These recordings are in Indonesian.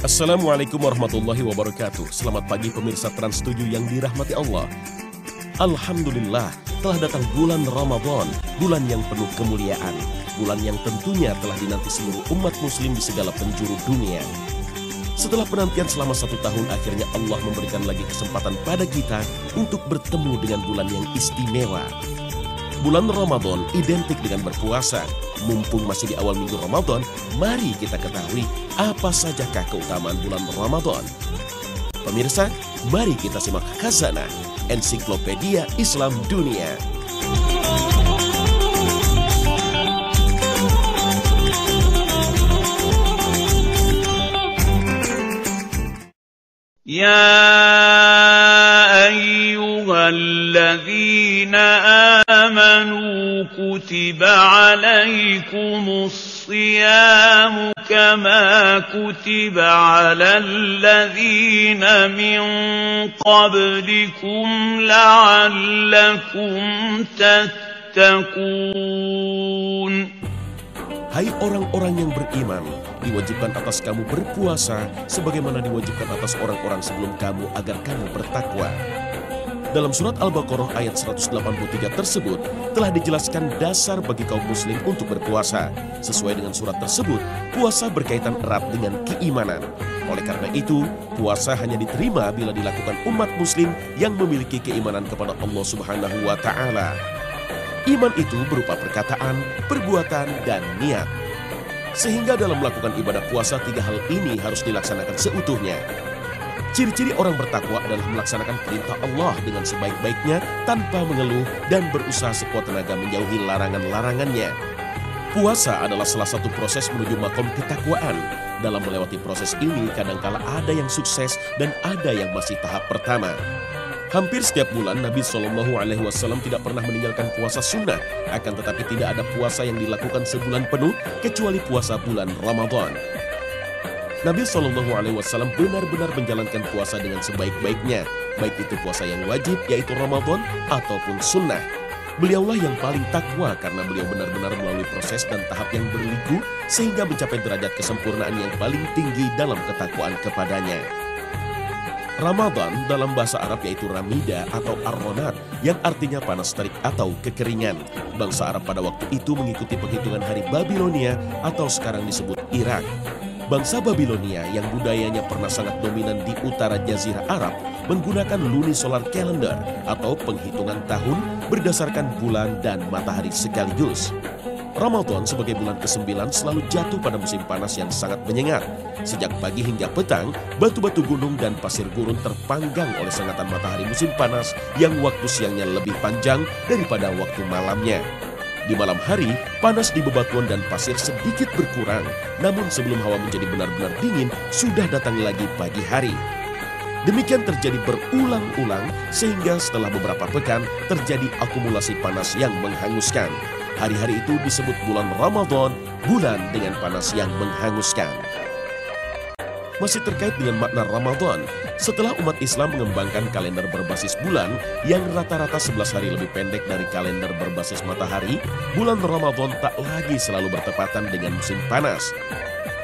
Assalamualaikum warahmatullahi wabarakatuh. Selamat pagi pemirsa Trans 7 yang dirahmati Allah. Alhamdulillah telah datang bulan Ramadan, bulan yang penuh kemuliaan, bulan yang tentunya telah dinanti seluruh umat muslim di segala penjuru dunia. Setelah penantian selama 1 tahun, akhirnya Allah memberikan lagi kesempatan pada kita untuk bertemu dengan bulan yang istimewa. Bulan Ramadan identik dengan berpuasa. Mumpung masih di awal minggu Ramadan, mari kita ketahui apa sajakah keutamaan bulan Ramadan. Pemirsa, mari kita simak khazanah Ensiklopedia Islam Dunia. Ya ayyuhalladzina amanu kutiba alaikumus siyamu kama kutiba alal ladzina min qablikum la'allakum tattaqun. Hai orang-orang yang beriman, diwajibkan atas kamu berpuasa sebagaimana diwajibkan atas orang-orang sebelum kamu agar kamu bertakwa. Dalam surat Al-Baqarah ayat 183 tersebut telah dijelaskan dasar bagi kaum muslim untuk berpuasa. Sesuai dengan surat tersebut, puasa berkaitan erat dengan keimanan. Oleh karena itu, puasa hanya diterima bila dilakukan umat muslim yang memiliki keimanan kepada Allah Subhanahu wa Ta'ala. Iman itu berupa perkataan, perbuatan, dan niat. Sehingga dalam melakukan ibadah puasa, 3 hal ini harus dilaksanakan seutuhnya. Ciri-ciri orang bertakwa adalah melaksanakan perintah Allah dengan sebaik-baiknya tanpa mengeluh dan berusaha sekuat tenaga menjauhi larangan-larangannya. Puasa adalah salah satu proses menuju makom ketakwaan. Dalam melewati proses ini, kadangkala ada yang sukses dan ada yang masih tahap pertama. Hampir setiap bulan Nabi SAW tidak pernah meninggalkan puasa sunnah, akan tetapi tidak ada puasa yang dilakukan sebulan penuh kecuali puasa bulan Ramadan. Nabi SAW benar-benar menjalankan puasa dengan sebaik-baiknya, baik itu puasa yang wajib yaitu Ramadan ataupun sunnah. Beliaulah yang paling takwa karena beliau benar-benar melalui proses dan tahap yang berliku sehingga mencapai derajat kesempurnaan yang paling tinggi dalam ketakwaan kepadanya. Ramadan dalam bahasa Arab yaitu Ramida atau Ar-Ronad yang artinya panas terik atau kekeringan. Bangsa Arab pada waktu itu mengikuti penghitungan hari Babilonia atau sekarang disebut Irak. Bangsa Babilonia yang budayanya pernah sangat dominan di utara Jazirah Arab menggunakan lunisolar calendar atau penghitungan tahun berdasarkan bulan dan matahari sekaligus. Ramadan sebagai bulan ke-9 selalu jatuh pada musim panas yang sangat menyengat. Sejak pagi hingga petang, batu-batu gunung dan pasir gurun terpanggang oleh sengatan matahari musim panas yang waktu siangnya lebih panjang daripada waktu malamnya. Di malam hari, panas di bebatuan dan pasir sedikit berkurang, namun sebelum hawa menjadi benar-benar dingin, sudah datang lagi pagi hari. Demikian terjadi berulang-ulang sehingga setelah beberapa pekan terjadi akumulasi panas yang menghanguskan. Hari-hari itu disebut bulan Ramadan, bulan dengan panas yang menghanguskan. Masih terkait dengan makna Ramadan, setelah umat Islam mengembangkan kalender berbasis bulan yang rata-rata 11 hari lebih pendek dari kalender berbasis matahari, bulan Ramadan tak lagi selalu bertepatan dengan musim panas.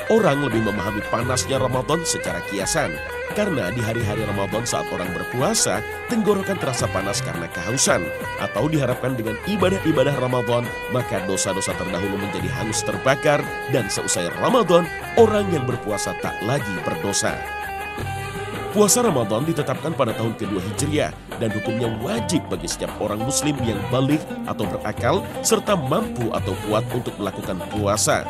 Orang lebih memahami panasnya Ramadan secara kiasan, karena di hari-hari Ramadan saat orang berpuasa, tenggorokan terasa panas karena kehausan, atau diharapkan dengan ibadah-ibadah Ramadan, maka dosa-dosa terdahulu menjadi hangus terbakar, dan seusai Ramadan, orang yang berpuasa tak lagi berdosa. Puasa Ramadan ditetapkan pada tahun kedua Hijriah, dan hukumnya wajib bagi setiap orang muslim yang baligh atau berakal, serta mampu atau kuat untuk melakukan puasa.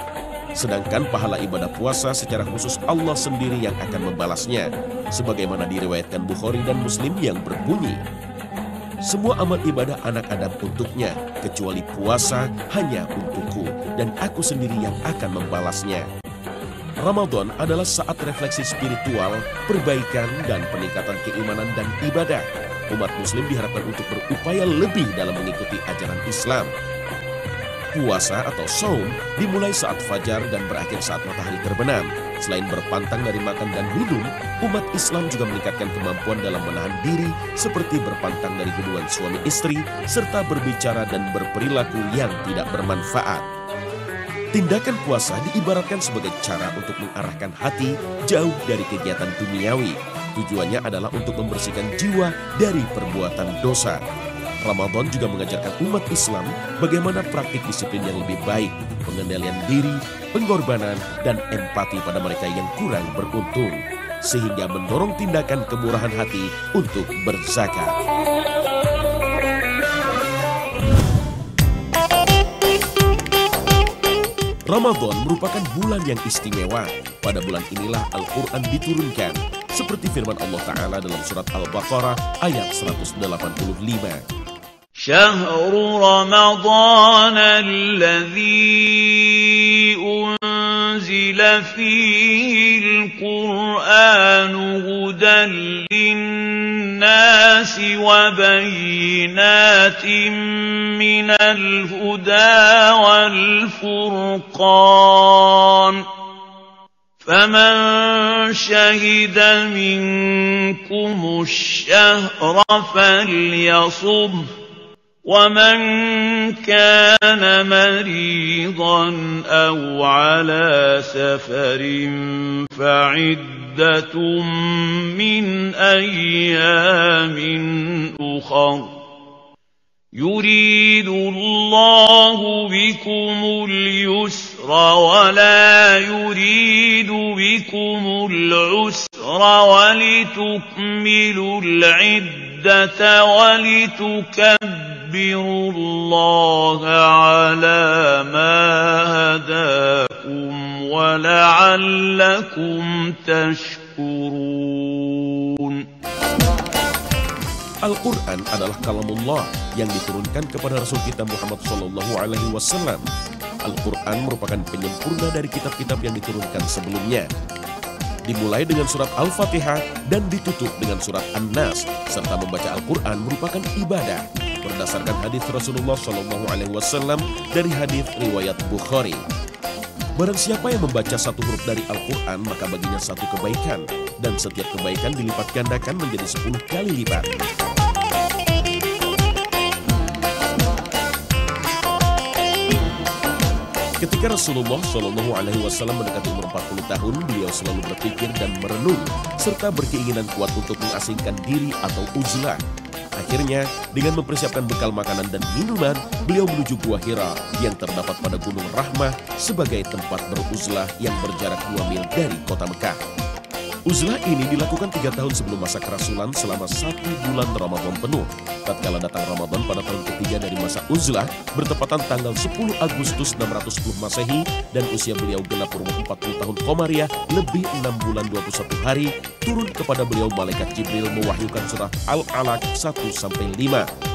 Sedangkan pahala ibadah puasa secara khusus Allah sendiri yang akan membalasnya. Sebagaimana diriwayatkan Bukhari dan Muslim yang berbunyi, semua amal ibadah anak Adam untuknya, kecuali puasa hanya untukku, dan aku sendiri yang akan membalasnya. Ramadan adalah saat refleksi spiritual, perbaikan, dan peningkatan keimanan dan ibadah. Umat muslim diharapkan untuk berupaya lebih dalam mengikuti ajaran Islam. Puasa atau saum dimulai saat fajar dan berakhir saat matahari terbenam. Selain berpantang dari makan dan minum, umat Islam juga meningkatkan kemampuan dalam menahan diri seperti berpantang dari hubungan suami istri serta berbicara dan berperilaku yang tidak bermanfaat. Tindakan puasa diibaratkan sebagai cara untuk mengarahkan hati jauh dari kegiatan duniawi. Tujuannya adalah untuk membersihkan jiwa dari perbuatan dosa. Ramadan juga mengajarkan umat Islam bagaimana praktik disiplin yang lebih baik, pengendalian diri, pengorbanan, dan empati pada mereka yang kurang beruntung, sehingga mendorong tindakan kemurahan hati untuk berzakat. Ramadan merupakan bulan yang istimewa. Pada bulan inilah Al-Quran diturunkan, seperti firman Allah Ta'ala dalam surat Al-Baqarah ayat 185. Syahru Ramadan alladhi unzila fihi al-Qur'anu hudan linnasi wa bayyinatin من الهدى والفرقان فمن شهد منكم الشهر فليصمه ومن كان مريضا أو على سفر فعدة من أيام أخر يريد الله بكم اليسر ولا يريد بكم العسر ولتكملوا العدة ولتكبروا الله على ما هداكم ولعلكم تشكرون. Al-Quran adalah kalamullah yang diturunkan kepada Rasul kita Muhammad SAW. Al-Quran merupakan penyempurna dari kitab-kitab yang diturunkan sebelumnya. Dimulai dengan surat Al-Fatihah dan ditutup dengan surat An-Nas, serta membaca Al-Quran merupakan ibadah berdasarkan hadis Rasulullah SAW dari hadis riwayat Bukhari. Barang siapa yang membaca satu huruf dari Al-Quran, maka baginya satu kebaikan, dan setiap kebaikan dilipat gandakan menjadi 10 kali lipat. Ketika Rasulullah SAW mendekati umur 40 tahun, beliau selalu berpikir dan merenung, serta berkeinginan kuat untuk mengasingkan diri atau uzlah. Akhirnya, dengan mempersiapkan bekal makanan dan minuman, beliau menuju Gua Hira yang terdapat pada Gunung Rahmah sebagai tempat beruzlah yang berjarak 2 mil dari kota Mekah. Uzlah ini dilakukan 3 tahun sebelum masa kerasulan selama 1 bulan Ramadan penuh. Tatkala datang Ramadan pada tahun ketiga dari masa uzlah, bertepatan tanggal 10 Agustus 610 Masehi, dan usia beliau genap berumur 40 tahun Komariah, lebih 6 bulan 21 hari, turun kepada beliau malaikat Jibril mewahyukan surat Al-Alaq 1-5,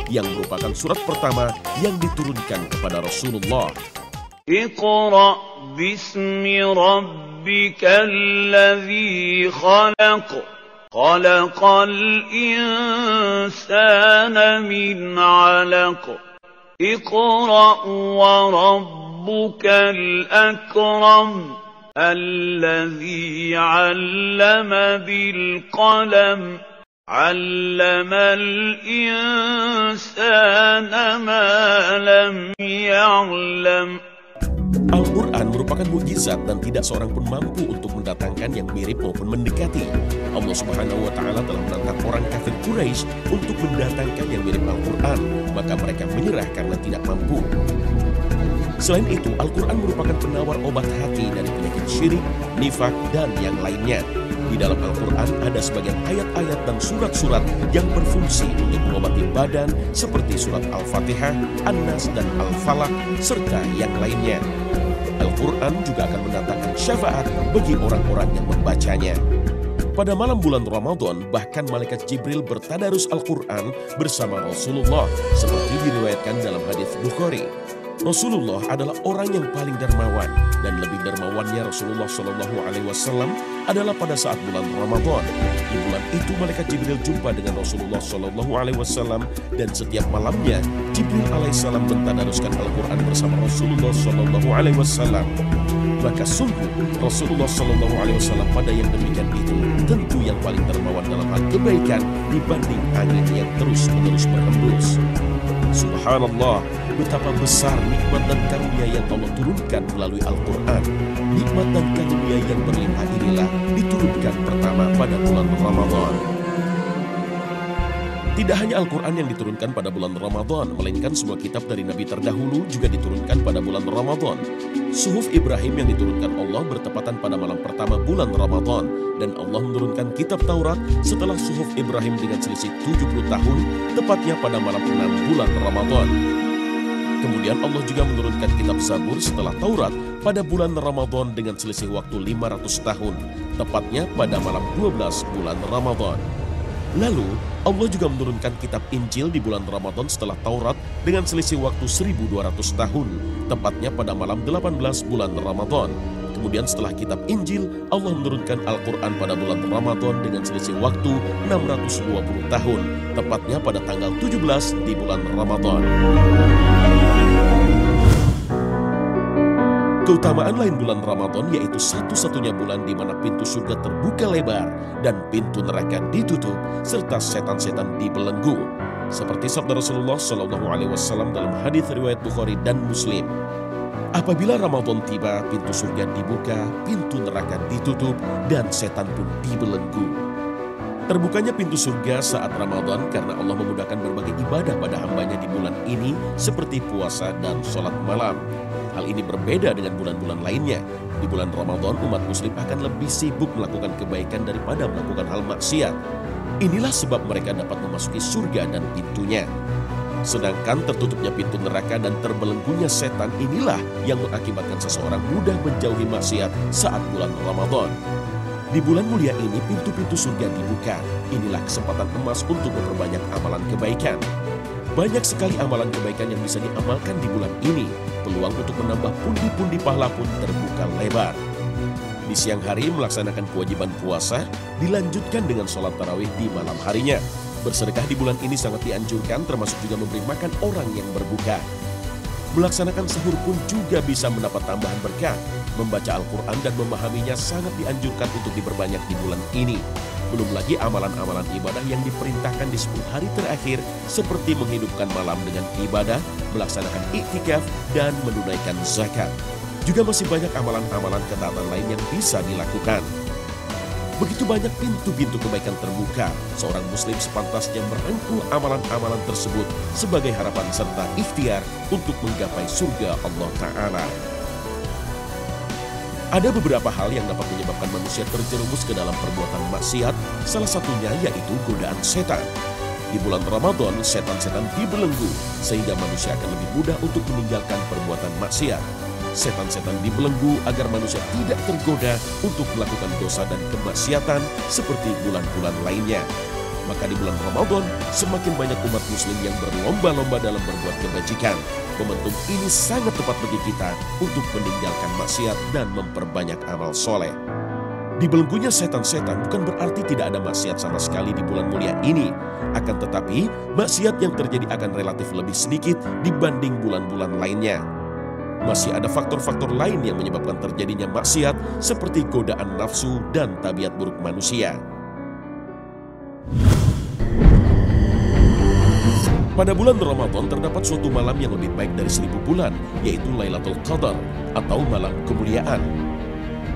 yang merupakan surat pertama yang diturunkan kepada Rasulullah. Iqra' bismi rabbikal ladzi khalaq khalaqal insana min 'alaq Iqra' wa rabbukal akram alladzi 'allama bil qalam 'allamal insana ma lam ya'lam. Al-Quran merupakan mukjizat dan tidak seorang pun mampu untuk mendatangkan yang mirip maupun mendekati. Allah Subhanahu wa Ta'ala telah menantang orang kafir Quraisy untuk mendatangkan yang mirip Al-Quran, maka mereka menyerah karena tidak mampu. Selain itu, Al-Quran merupakan penawar obat hati dari penyakit syirik, nifak, dan yang lainnya. Di dalam Al-Quran ada sebagian ayat-ayat dan surat-surat yang berfungsi untuk mengobati badan seperti surat Al-Fatihah, An-Nas, dan Al-Falaq, serta yang lainnya. Al-Quran juga akan mendatangkan syafaat bagi orang-orang yang membacanya. Pada malam bulan Ramadan, bahkan malaikat Jibril bertadarus Al-Quran bersama Rasulullah, seperti diriwayatkan dalam hadis Bukhari. Rasulullah adalah orang yang paling dermawan, dan lebih dermawannya Rasulullah SAW adalah pada saat bulan Ramadan. Di bulan itu malaikat Jibril jumpa dengan Rasulullah SAW, dan setiap malamnya Jibril alaihissalam mentadaruskan Al-Quran bersama Rasulullah SAW. Maka sungguh Rasulullah SAW pada yang demikian itu tentu yang paling dermawan dalam hal kebaikan dibanding angin yang terus-menerus berhembus. Subhanallah, betapa besar nikmat dan karunia yang Allah turunkan melalui Al-Quran. Nikmat dan karunia yang berlimpah inilah diturunkan pertama pada bulan Ramadan. Tidak hanya Al-Quran yang diturunkan pada bulan Ramadan, melainkan semua kitab dari Nabi terdahulu juga diturunkan pada bulan Ramadan. Suhuf Ibrahim yang diturunkan Allah bertepatan pada malam pertama bulan Ramadan, dan Allah menurunkan kitab Taurat setelah Suhuf Ibrahim dengan selisih 70 tahun, tepatnya pada malam 6 bulan Ramadan. Kemudian Allah juga menurunkan kitab Zabur setelah Taurat pada bulan Ramadan dengan selisih waktu 500 tahun, tepatnya pada malam 12 bulan Ramadan. Lalu, Allah juga menurunkan kitab Injil di bulan Ramadan setelah Taurat dengan selisih waktu 1200 tahun, tepatnya pada malam 18 bulan Ramadan. Kemudian setelah kitab Injil, Allah menurunkan Al-Quran pada bulan Ramadan dengan selisih waktu 620 tahun, tepatnya pada tanggal 17 di bulan Ramadan. Keutamaan lain bulan Ramadan yaitu satu-satunya bulan di mana pintu surga terbuka lebar dan pintu neraka ditutup serta setan-setan dibelenggu. Seperti sabda Rasulullah SAW dalam hadis riwayat Bukhari dan Muslim. Apabila Ramadan tiba, pintu surga dibuka, pintu neraka ditutup, dan setan pun dibelenggu. Terbukanya pintu surga saat Ramadan karena Allah memudahkan berbagai ibadah pada hambanya di bulan ini seperti puasa dan sholat malam. Hal ini berbeda dengan bulan-bulan lainnya. Di bulan Ramadan, umat muslim akan lebih sibuk melakukan kebaikan daripada melakukan hal maksiat. Inilah sebab mereka dapat memasuki surga dan pintunya. Sedangkan tertutupnya pintu neraka dan terbelenggunya setan inilah yang mengakibatkan seseorang mudah menjauhi maksiat saat bulan Ramadan. Di bulan mulia ini pintu-pintu surga dibuka. Inilah kesempatan emas untuk memperbanyak amalan kebaikan. Banyak sekali amalan kebaikan yang bisa diamalkan di bulan ini. Peluang untuk menambah pundi-pundi pahala pun terbuka lebar. Di siang hari melaksanakan kewajiban puasa, dilanjutkan dengan sholat tarawih di malam harinya. Bersedekah di bulan ini sangat dianjurkan, termasuk juga memberi makan orang yang berbuka. Melaksanakan sahur pun juga bisa mendapat tambahan berkah. Membaca Al-Quran dan memahaminya sangat dianjurkan untuk diperbanyak di bulan ini. Belum lagi amalan-amalan ibadah yang diperintahkan di 10 hari terakhir seperti menghidupkan malam dengan ibadah, melaksanakan iktikaf, dan menunaikan zakat. Juga masih banyak amalan-amalan ketaatan lain yang bisa dilakukan. Begitu banyak pintu-pintu kebaikan terbuka, seorang muslim sepantasnya merangkul amalan-amalan tersebut sebagai harapan serta ikhtiar untuk menggapai surga Allah Ta'ala. Ada beberapa hal yang dapat menyebabkan manusia terjerumus ke dalam perbuatan maksiat, salah satunya yaitu godaan setan. Di bulan Ramadan, setan-setan dibelenggu, sehingga manusia akan lebih mudah untuk meninggalkan perbuatan maksiat. Setan-setan dibelenggu agar manusia tidak tergoda untuk melakukan dosa dan kemaksiatan seperti bulan-bulan lainnya. Maka di bulan Ramadan, semakin banyak umat muslim yang berlomba-lomba dalam berbuat kebajikan. Momentum ini sangat tepat bagi kita untuk meninggalkan maksiat dan memperbanyak amal soleh. Dibelenggunya setan-setan bukan berarti tidak ada maksiat sama sekali di bulan mulia ini. Akan tetapi, maksiat yang terjadi akan relatif lebih sedikit dibanding bulan-bulan lainnya. Masih ada faktor-faktor lain yang menyebabkan terjadinya maksiat seperti godaan nafsu dan tabiat buruk manusia. Pada bulan Ramadan terdapat suatu malam yang lebih baik dari 1000 bulan, yaitu Lailatul Qadar atau malam kemuliaan.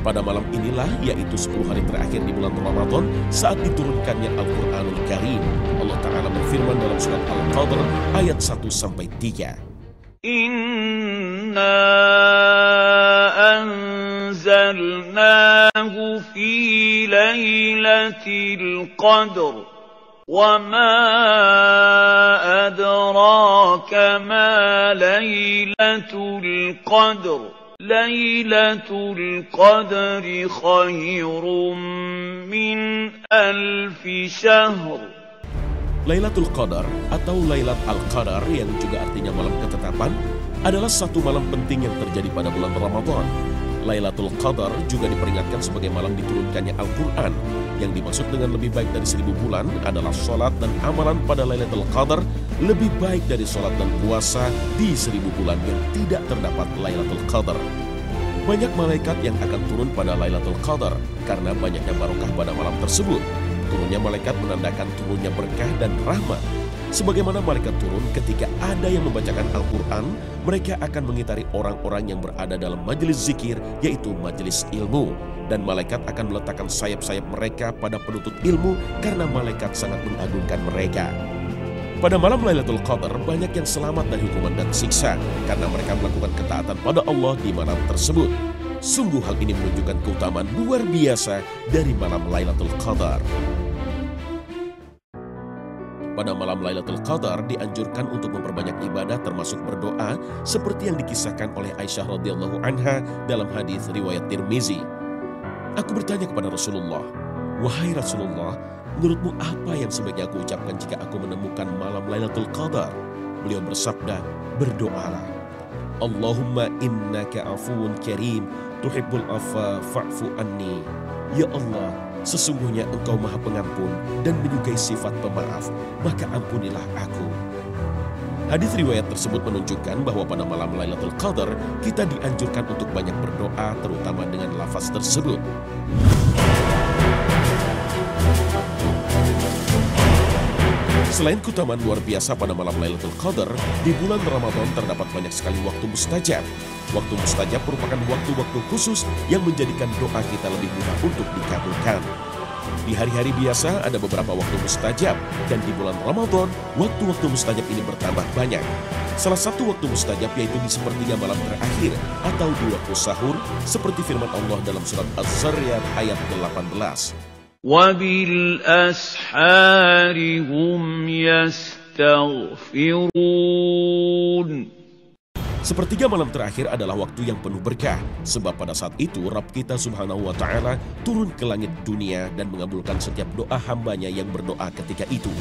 Pada malam inilah, yaitu 10 hari terakhir di bulan Ramadan, saat diturunkannya Al-Quranul Karim. Allah Ta'ala berfirman dalam surat Al-Qadar ayat 1-3. Inna anzalnahu fi lailatul qadr. وَمَا أَدْرَاكَ مَا لَيْلَةُ الْقَدْرِ لَيْلَةُ الْقَدْرِ خَيْرٌ مِّنْ أَلْفِ شَهْرٍ. Lailatul Qadar atau Lailat Al-Qadar yang juga artinya malam ketetapan adalah satu malam penting yang terjadi pada bulan Ramadan. Lailatul Qadar juga diperingatkan sebagai malam diturunkannya Al-Quran. Yang dimaksud dengan lebih baik dari 1000 bulan adalah sholat dan amalan pada Lailatul Qadar lebih baik dari sholat dan puasa di 1000 bulan yang tidak terdapat Lailatul Qadar. Banyak malaikat yang akan turun pada Lailatul Qadar karena banyaknya barokah pada malam tersebut. Turunnya malaikat menandakan turunnya berkah dan rahmat. Sebagaimana malaikat turun ketika ada yang membacakan Al-Quran, mereka akan mengitari orang-orang yang berada dalam majelis zikir, yaitu majelis ilmu. Dan malaikat akan meletakkan sayap-sayap mereka pada penuntut ilmu karena malaikat sangat mengagungkan mereka. Pada malam Lailatul Qadar, banyak yang selamat dari hukuman dan siksa karena mereka melakukan ketaatan pada Allah di malam tersebut. Sungguh hal ini menunjukkan keutamaan luar biasa dari malam Lailatul Qadar. Pada malam Lailatul Qadar dianjurkan untuk memperbanyak ibadah termasuk berdoa seperti yang dikisahkan oleh Aisyah radhiyallahu anha dalam hadis riwayat Tirmizi. Aku bertanya kepada Rasulullah, "Wahai Rasulullah, menurutmu apa yang sebaiknya aku ucapkan jika aku menemukan malam Lailatul Qadar?" Beliau bersabda, "Berdoalah. Allahumma innaka afuwun karim, tuhibbul afwa fa'fu anni." Ya Allah, sesungguhnya Engkau Maha Pengampun dan menyukai sifat pemaaf, maka ampunilah aku. Hadis riwayat tersebut menunjukkan bahwa pada malam Lailatul Qadar kita dianjurkan untuk banyak berdoa, terutama dengan lafaz tersebut. Selain keutamaan luar biasa pada malam Lailatul Qadar, di bulan Ramadan terdapat banyak sekali waktu mustajab. Waktu mustajab merupakan waktu-waktu khusus yang menjadikan doa kita lebih mudah untuk dikabulkan. Di hari-hari biasa ada beberapa waktu mustajab, dan di bulan Ramadan, waktu-waktu mustajab ini bertambah banyak. Salah satu waktu mustajab yaitu di sepertiga malam terakhir atau di waktu sahur, seperti firman Allah dalam surat Az-Zariyat ayat ke-18. وَبِالْأَسْحَارِ هُمْ يَسْتَغْفِرُونَ. Sepertiga malam terakhir adalah waktu yang penuh berkah, sebab pada saat itu Rabb kita subhanahu wa ta'ala turun ke langit dunia dan mengabulkan setiap doa hambanya yang berdoa ketika itu.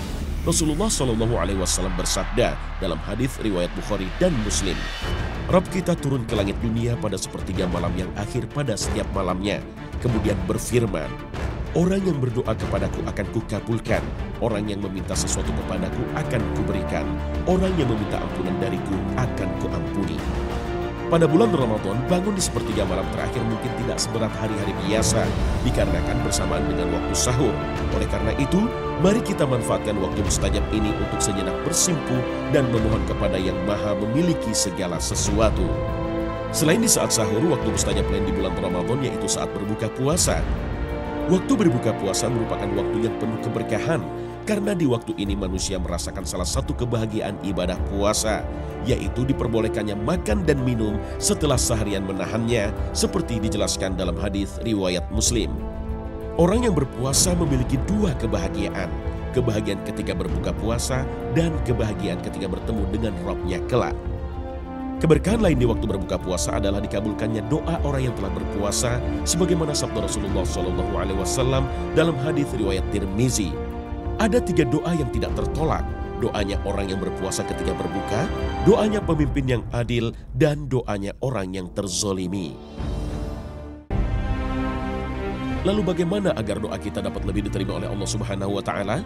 Rasulullah SAW bersabda dalam hadis riwayat Bukhari dan Muslim, Rabb kita turun ke langit dunia pada sepertiga malam yang akhir pada setiap malamnya, kemudian berfirman, "Orang yang berdoa kepadaku akan kukabulkan. Orang yang meminta sesuatu kepadaku akan kuberikan. Orang yang meminta ampunan dariku akan kuampuni." Pada bulan Ramadan, bangun di sepertiga malam terakhir mungkin tidak seberat hari-hari biasa, dikarenakan bersamaan dengan waktu sahur. Oleh karena itu, mari kita manfaatkan waktu mustajab ini untuk sejenak bersimpuh dan memohon kepada Yang Maha memiliki segala sesuatu. Selain di saat sahur, waktu mustajab lain di bulan Ramadan yaitu saat berbuka puasa. Waktu berbuka puasa merupakan waktu yang penuh keberkahan, karena di waktu ini manusia merasakan salah satu kebahagiaan ibadah puasa, yaitu diperbolehkannya makan dan minum setelah seharian menahannya, seperti dijelaskan dalam hadis riwayat Muslim. Orang yang berpuasa memiliki dua kebahagiaan, kebahagiaan ketika berbuka puasa dan kebahagiaan ketika bertemu dengan Rabb-nya kelak. Keberkahan lain di waktu berbuka puasa adalah dikabulkannya doa orang yang telah berpuasa, sebagaimana sabda Rasulullah SAW dalam hadis riwayat Tirmizi. Ada 3 doa yang tidak tertolak: doanya orang yang berpuasa ketika berbuka, doanya pemimpin yang adil, dan doanya orang yang terzolimi. Lalu bagaimana agar doa kita dapat lebih diterima oleh Allah Subhanahu wa Ta'ala?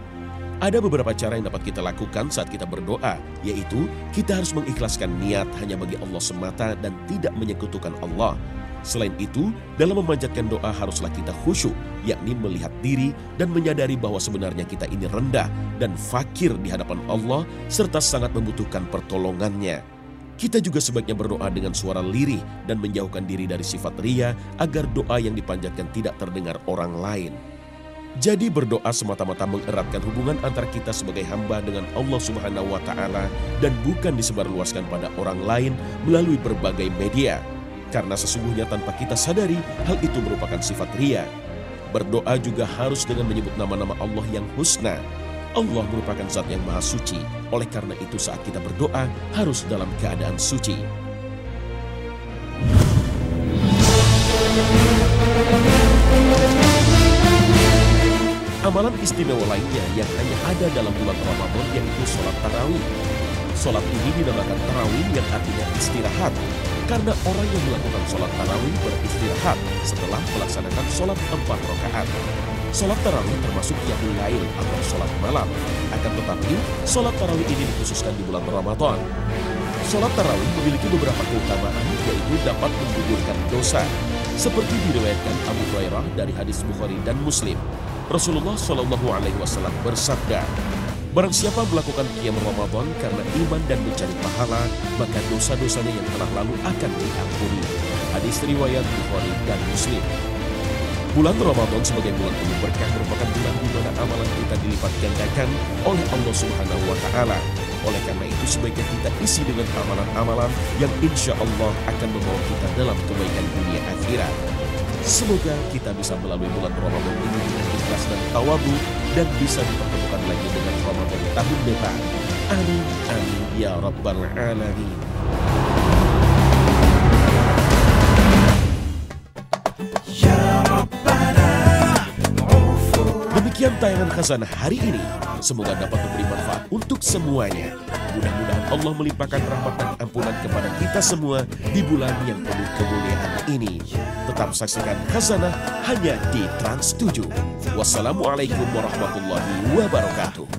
Ada beberapa cara yang dapat kita lakukan saat kita berdoa, yaitu kita harus mengikhlaskan niat hanya bagi Allah semata dan tidak menyekutukan Allah. Selain itu, dalam memanjatkan doa haruslah kita khusyuk, yakni melihat diri dan menyadari bahwa sebenarnya kita ini rendah dan fakir di hadapan Allah serta sangat membutuhkan pertolongannya. Kita juga sebaiknya berdoa dengan suara lirih dan menjauhkan diri dari sifat riya agar doa yang dipanjatkan tidak terdengar orang lain. Jadi berdoa semata-mata mengeratkan hubungan antara kita sebagai hamba dengan Allah Subhanahu wa Ta'ala dan bukan disebarluaskan pada orang lain melalui berbagai media. Karena sesungguhnya tanpa kita sadari, hal itu merupakan sifat riya. Berdoa juga harus dengan menyebut nama-nama Allah yang husna. Allah merupakan zat yang maha suci. Oleh karena itu saat kita berdoa harus dalam keadaan suci. Amalan istimewa lainnya yang hanya ada dalam bulan Ramadan yaitu sholat tarawih. Sholat ini dinamakan tarawih yang artinya istirahat, karena orang yang melakukan sholat tarawih beristirahat setelah melaksanakan sholat 4 rakaat. Sholat tarawih termasuk qiyamul lail atau sholat malam. Akan tetapi, sholat tarawih ini dikhususkan di bulan Ramadan. Sholat tarawih memiliki beberapa keutamaan, yaitu dapat menggugurkan dosa, seperti diriwayatkan Abu Hurairah dari hadis Bukhari dan Muslim. Rasulullah SAW bersabda, Barang siapa melakukan qiyam Ramadan karena iman dan mencari pahala, maka dosa-dosanya yang telah lalu akan diampuni. Hadis riwayat Bukhari dan Muslim. Bulan Ramadan sebagai bulan penuh berkah merupakan bulan di mana amalan kita dilipat gandakan oleh Allah Subhanahu wa Ta'ala. Oleh karena itu sebaiknya kita isi dengan amalan-amalan yang insya Allah akan membawa kita dalam kebaikan dunia akhirat. Semoga kita bisa melalui bulan Ramadan ini dengan ikhlas dan tawadhu dan bisa dipertemukan lagi dengan Ramadan tahun depan. Amin, amin, ya Rabbal Alamin. Demikian tayangan Khazanah hari ini. Semoga dapat memberi manfaat untuk semuanya. Mudah-mudahan Allah melimpahkan rahmat dan ampunan kepada kita semua di bulan yang penuh kemuliaan ini. Tetap saksikan Khazanah hanya di Trans 7. Wassalamualaikum warahmatullahi wabarakatuh.